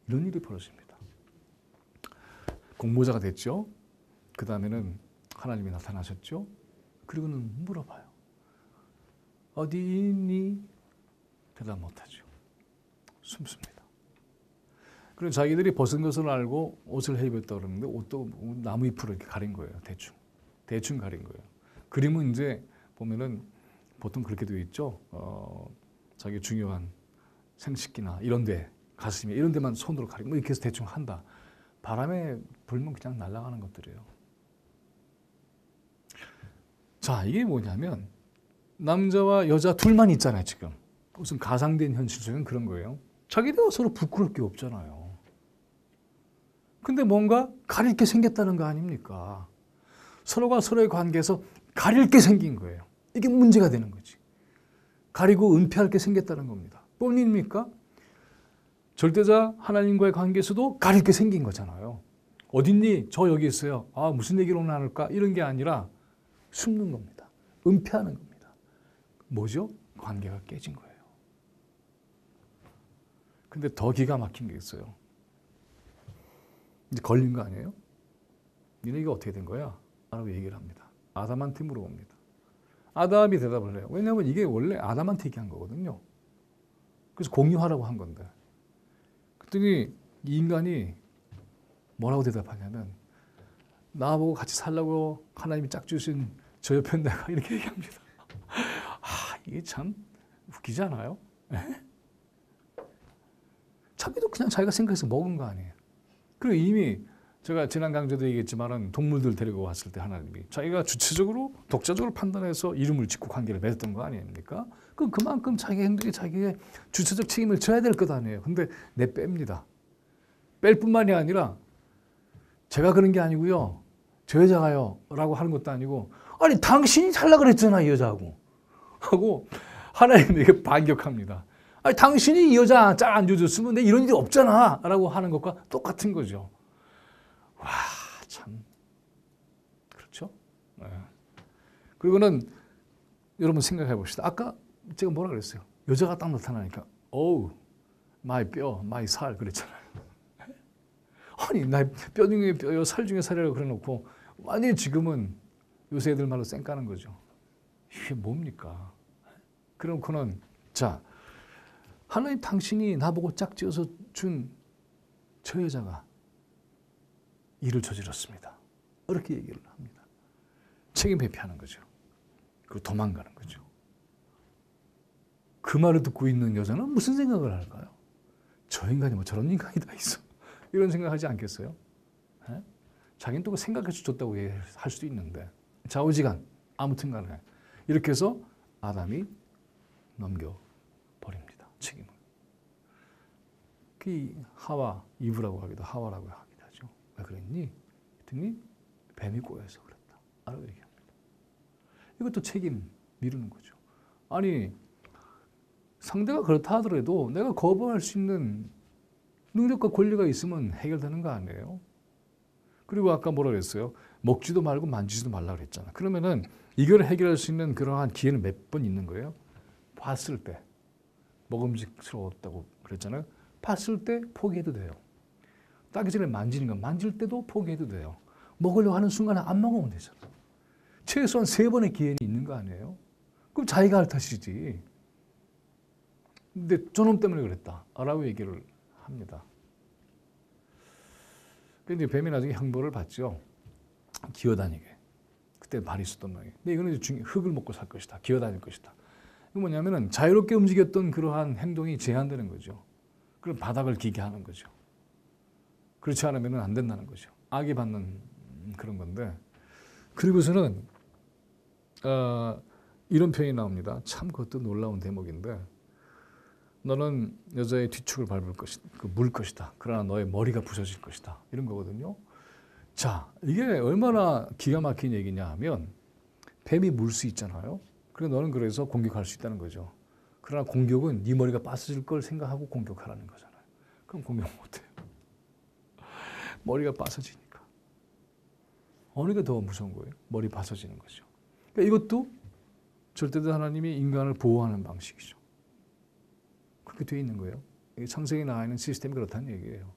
이런 일이 벌어집니다. 공모자가 됐죠. 그 다음에는 하나님이 나타나셨죠. 그리고는 물어봐요. 어디 있니? 대답 못하죠. 숨습니다. 그리고 자기들이 벗은 것을 알고 옷을 해입었다 그러는데 옷도 나무 잎으로 이렇게 가린 거예요. 대충 가린 거예요. 그림은 이제 보면은 보통 그렇게 되어 있죠. 자기 중요한 생식기나 이런데 가슴에 이런 데만 손으로 가리고 이렇게 해서 대충 한다. 바람에 불면 그냥 날아가는 것들이에요. 자, 이게 뭐냐면 남자와 여자 둘만 있잖아요. 지금 무슨 가상된 현실 속은 그런 거예요. 자기들은 서로 부끄러울 게 없잖아요. 근데 뭔가 가릴 게 생겼다는 거 아닙니까? 서로가 서로의 관계에서 가릴 게 생긴 거예요. 이게 문제가 되는 거지. 가리고 은폐할 게 생겼다는 겁니다. 뻔입니까? 절대자 하나님과의 관계에서도 가릴 게 생긴 거잖아요. 어딨니? 저 여기 있어요. 아, 무슨 얘기를 오늘 나눌까? 이런 게 아니라 숨는 겁니다. 은폐하는 겁니다. 뭐죠? 관계가 깨진 거예요. 근데 더 기가 막힌 게 있어요. 이제 걸린 거 아니에요? 니네 이게 어떻게 된 거야? 라고 얘기를 합니다. 아담한테 물어봅니다. 아담이 대답을 해요. 왜냐하면 이게 원래 아담한테 얘기한 거거든요. 그래서 공유하라고 한 건데. 그랬더니 이 인간이 뭐라고 대답하냐면 나보고 같이 살라고 하나님이 짝주신 저 옆에 내가 이렇게 얘기합니다. 아, 이게 참 웃기지 않아요? 자기도 그냥 자기가 생각해서 먹은 거 아니에요. 그리고 이미 제가 지난 강좌도 얘기했지만은 동물들 데리고 왔을 때 하나님이 자기가 주체적으로 독자적으로 판단해서 이름을 짓고 관계를 맺었던 거 아닙니까? 그만큼 자기 행동에 자기의 주체적 책임을 져야 될 것 아니에요. 근데 뺍니다. 뺄 뿐만이 아니라 제가 그런 게 아니고요. 저 여자가요. 라고 하는 것도 아니고 아니 당신이 살라 그랬잖아 이 여자하고 하고 하나님에게 반격합니다. 아니 당신이 이 여자 짝 안 줘줬으면 내 이런 일이 없잖아 라고 하는 것과 똑같은 거죠. 와, 참 그렇죠? 네. 그리고는 여러분 생각해 봅시다. 아까 제가 뭐라 그랬어요? 여자가 딱 나타나니까 어우 마이 뼈, 마이 살 그랬잖아요. 아니 나 뼈 중에 뼈요, 살 중에 살이라고 그래놓고 아니 지금은 요새 애들 말로 쌩 까는 거죠. 이게 뭡니까? 그러고는 자 하나님 당신이 나보고 짝지어서 준 저 여자가 일을 저질렀습니다. 이렇게 얘기를 합니다. 책임 회피하는 거죠. 그리고 도망가는 거죠. 그 말을 듣고 있는 여자는 무슨 생각을 할까요? 저 인간이 뭐 저런 인간이 다 있어. 이런 생각하지 않겠어요? 에? 자기는 또 생각해서 줬다고 할 수도 있는데 좌우지간 아무튼 간에 이렇게 해서 아담이 넘겨버립니다. 책임을. 그 하와, 이브라고 하기도 하와라고 하기도 하죠. 왜 그랬니? 그랬더니 뱀이 꼬여서 그랬다. 라고 얘기합니다. 이것도 책임 미루는 거죠. 아니 상대가 그렇다 하더라도 내가 거부할 수 있는 능력과 권리가 있으면 해결되는 거 아니에요? 그리고 아까 뭐라 그랬어요? 먹지도 말고 만지지도 말라 그랬잖아. 그러면은 이걸 해결할 수 있는 그러한 기회는 몇 번 있는 거예요? 봤을 때. 먹음직스러웠다고 그랬잖아요. 봤을 때 포기해도 돼요. 따기 전에 만지는 건 만질 때도 포기해도 돼요. 먹으려고 하는 순간에 안 먹으면 되잖아. 최소한 3번의 기회는 있는 거 아니에요? 그럼 자기가 할 탓이지. 근데 저놈 때문에 그랬다. 라고 얘기를 합니다. 근데 뱀이 나중에 형벌을 받죠. 기어다니게. 그때 발이 있었던 모양이에요. 근데 이거는 흙을 먹고 살 것이다. 기어다닐 것이다. 이거 뭐냐면은 자유롭게 움직였던 그러한 행동이 제한되는 거죠. 그럼 바닥을 기게 하는 거죠. 그렇지 않으면 안 된다는 거죠. 악이 받는 그런 건데. 그리고서는 이런 표현이 나옵니다. 참 그것도 놀라운 대목인데 너는 여자의 뒤축을 밟을 것이다. 물 것이다. 그러나 너의 머리가 부서질 것이다. 이런 거거든요. 자, 이게 얼마나 기가 막힌 얘기냐 하면 뱀이 물 수 있잖아요. 그리고 너는 그래서 공격할 수 있다는 거죠. 그러나 공격은 네 머리가 빠져질 걸 생각하고 공격하라는 거잖아요. 그럼 공격 못해요. 머리가 빠져지니까. 어느 게 더 무서운 거예요? 머리 빠져지는 거죠. 그러니까 이것도 절대자 하나님이 인간을 보호하는 방식이죠. 그렇게 되어 있는 거예요. 이 창세기 나와 있는 시스템이 그렇다는 얘기예요.